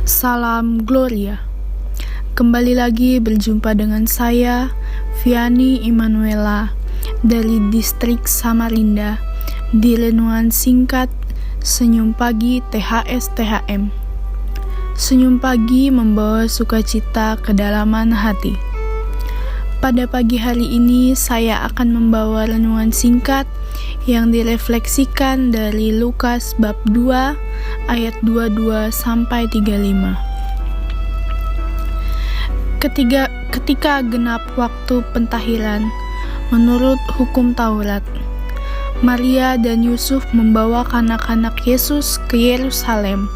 Salam Gloria. Kembali lagi berjumpa dengan saya, Viani Emanuela, dari distrik Samarinda, di renungan singkat Senyum Pagi THS-THM. Senyum pagi membawa sukacita ke dalaman hati. Pada pagi hari ini saya akan membawa renungan singkat yang direfleksikan dari Lukas bab 2 ayat 22 sampai 35. Ketika genap waktu pentahiran menurut hukum Taurat, Maria dan Yusuf membawa kanak-kanak Yesus ke Yerusalem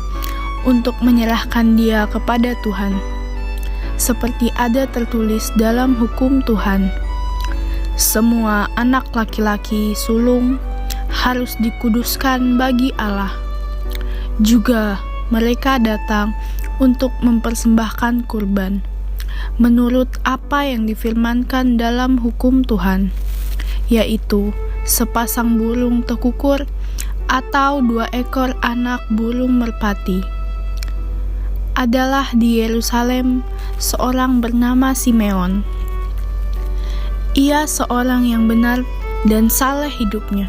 untuk menyerahkan dia kepada Tuhan, seperti ada tertulis dalam hukum Tuhan. Semua anak laki-laki sulung harus dikuduskan bagi Allah. Juga mereka datang untuk mempersembahkan kurban, menurut apa yang difirmankan dalam hukum Tuhan, yaitu sepasang burung tekukur atau 2 ekor anak burung merpati. Adalah di Yerusalem seorang bernama Simeon. Ia seorang yang benar dan saleh hidupnya,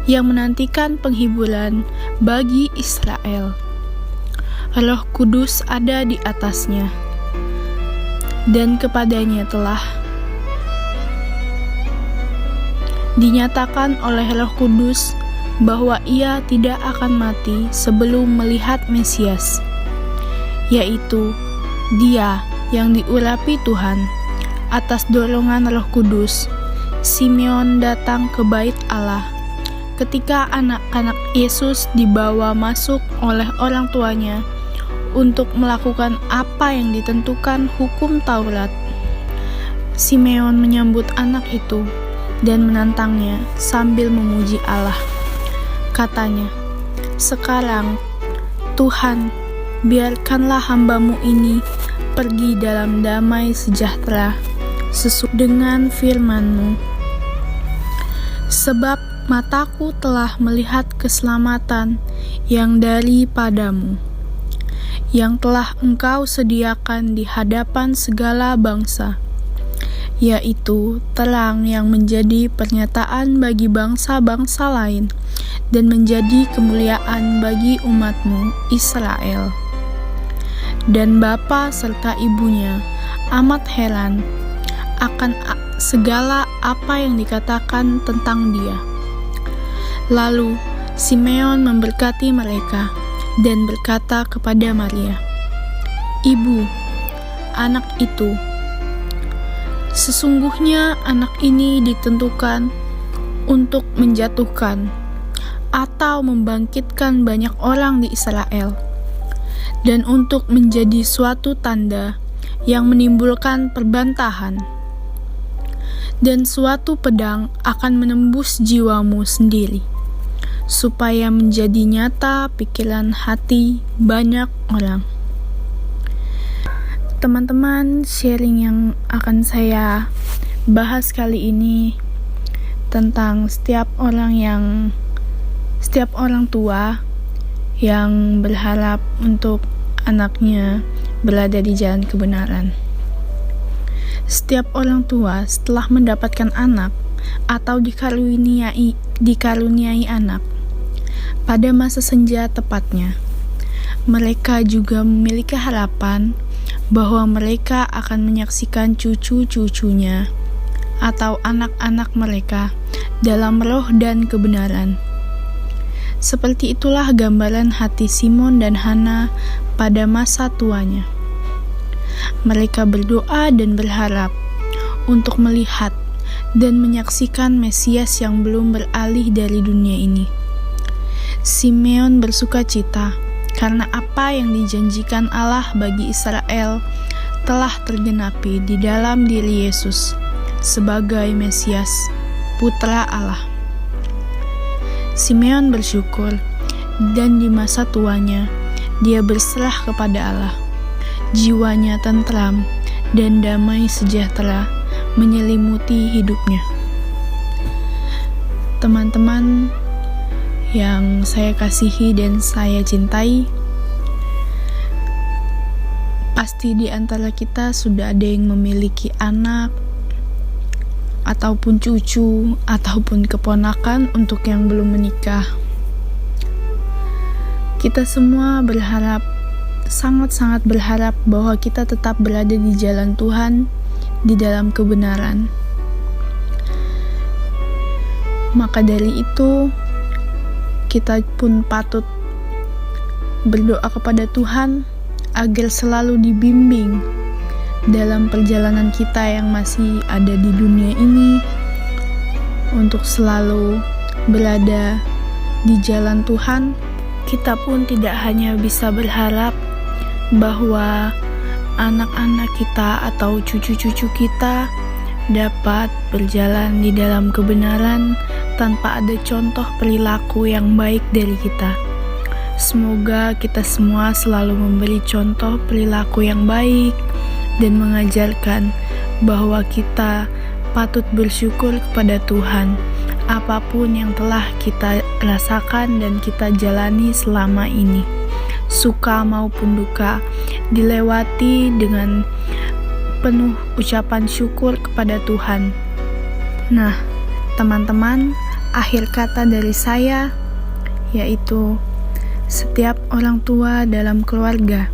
yang menantikan penghiburan bagi Israel. Roh Kudus ada di atasnya, dan kepadanya telah dinyatakan oleh Roh Kudus bahwa ia tidak akan mati sebelum melihat Mesias, yaitu Dia yang diurapi Tuhan. Atas dorongan Roh Kudus, Simeon datang ke bait Allah ketika anak-anak Yesus dibawa masuk oleh orang tuanya untuk melakukan apa yang ditentukan hukum Taurat. Simeon menyambut anak itu dan menantangnya sambil memuji Allah. Katanya, "Sekarang, Tuhan, biarkanlah hamba-Mu ini pergi dalam damai sejahtera sesuai dengan firman-Mu. Sebab mataku telah melihat keselamatan yang daripada-Mu, yang telah Engkau sediakan di hadapan segala bangsa, yaitu terang yang menjadi pernyataan bagi bangsa-bangsa lain dan menjadi kemuliaan bagi umat-Mu Israel." Dan bapa serta ibunya amat heran akan segala apa yang dikatakan tentang dia. Lalu Simeon memberkati mereka dan berkata kepada Maria, "Ibu, anak itu, sesungguhnya anak ini ditentukan untuk menjatuhkan atau membangkitkan banyak orang di Israel, dan untuk menjadi suatu tanda yang menimbulkan perbantahan. Dan suatu pedang akan menembus jiwamu sendiri, supaya menjadi nyata pikiran hati banyak orang." Teman-teman, sharing yang akan saya bahas kali ini tentang setiap orang tua yang berharap untuk anaknya berada di jalan kebenaran. Setiap orang tua setelah mendapatkan anak atau dikaruniai anak, pada masa senja tepatnya, mereka juga memiliki harapan bahwa mereka akan menyaksikan cucu-cucunya atau anak-anak mereka dalam roh dan kebenaran. Seperti itulah gambaran hati Simon dan Hana pada masa tuanya. Mereka berdoa dan berharap untuk melihat dan menyaksikan Mesias yang belum beralih dari dunia ini. Simeon bersukacita karena apa yang dijanjikan Allah bagi Israel telah tergenapi di dalam diri Yesus sebagai Mesias, Putra Allah. Simeon bersyukur, dan di masa tuanya dia berserah kepada Allah. Jiwanya tentram dan damai sejahtera menyelimuti hidupnya. Teman-teman yang saya kasihi dan saya cintai, Pasti di antara kita sudah ada yang memiliki anak, ataupun cucu, ataupun keponakan untuk yang belum menikah. Kita semua berharap, sangat-sangat berharap bahwa kita tetap berada di jalan Tuhan, di dalam kebenaran. Maka dari itu, kita pun patut berdoa kepada Tuhan agar selalu dibimbing dalam perjalanan kita yang masih ada di dunia ini, untuk selalu berada di jalan Tuhan. Kita pun tidak hanya bisa berharap bahwa anak-anak kita atau cucu-cucu kita dapat berjalan di dalam kebenaran tanpa ada contoh perilaku yang baik dari kita. Semoga kita semua selalu memberi contoh perilaku yang baik dan mengajarkan bahwa kita patut bersyukur kepada Tuhan apapun yang telah kita rasakan dan kita jalani selama ini. Suka maupun duka dilewati dengan penuh ucapan syukur kepada Tuhan. Nah, teman-teman, akhir kata dari saya yaitu setiap orang tua dalam keluarga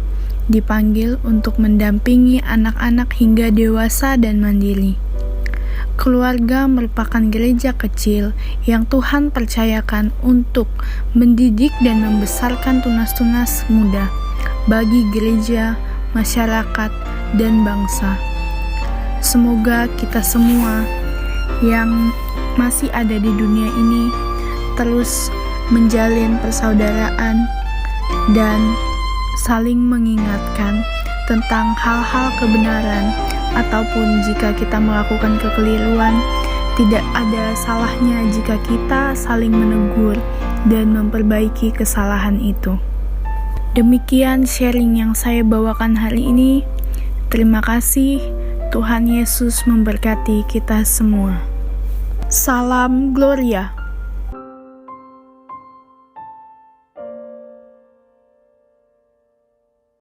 dipanggil untuk mendampingi anak-anak hingga dewasa dan mandiri. Keluarga merupakan gereja kecil yang Tuhan percayakan untuk mendidik dan membesarkan tunas-tunas muda bagi gereja, masyarakat, dan bangsa. Semoga kita semua yang masih ada di dunia ini terus menjalin persaudaraan dan saling mengingatkan tentang hal-hal kebenaran, ataupun jika kita melakukan kekeliruan, tidak ada salahnya jika kita saling menegur dan memperbaiki kesalahan itu. Demikian sharing yang saya bawakan hari ini. Terima kasih. Tuhan Yesus memberkati kita semua. Salam Gloria.